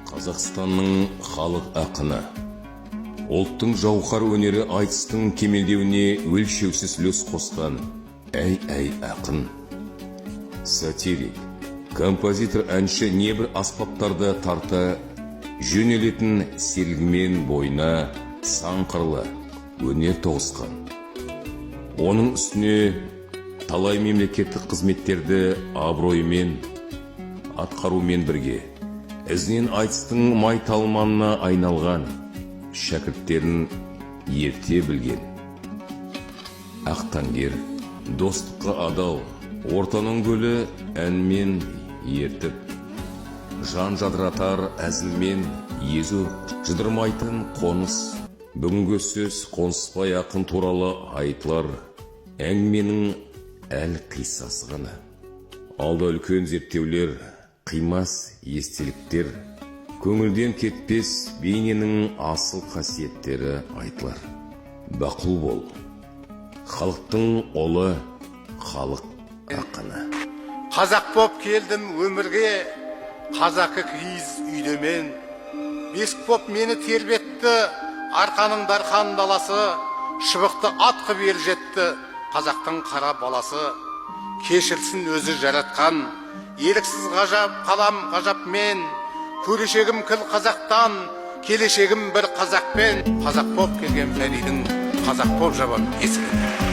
Қазақстанның халық ақыны, ұлттың жауһар өнері айтыстың кемелдеуіне өлшеусіз үлес қосқан әй ақын. Сатирик, композитор, әнші небір аспаптарда тарта жөнелетін селгімен бойына сан қырлы өнер тоғысқан. Оның үстіне талай мемлекеттік қызметтерді абыроймен атқарумен бірге ізінен айтыстың майталманына айналған, шәкірттерін ерте білген. Ақтаңгер, достыққа адал, ортаның гүлі әнмен ертіп, жан жадыратар әзілмен езу жыдырмайтын қоныс. Бүгінгі сөз қоныспай ақын туралы айтылар әңгіменің әл қиссасы ғана. Алда үлкен зерттеулер, қимас естеліктер, көңілден кетпес бейненің асыл қасиеттері айтылар. Бақұл бол, халықтың ұлы, халық ақыны. Қазақ боп келдім өмірге, қазақы киіз үйдемен. Бесік боп мені тербетті, арқаның дархан даласы, шыбықты атқы бер жетті, қазақтың қара баласы. Кешірсін өзі жаратқан, еріксіз ғажап қалам ғажап мен. Көрешегім кіл қазақтан, келешегім бір қазақпен. Қазақ боп келген пәридің, қазақ боп жабам есігін.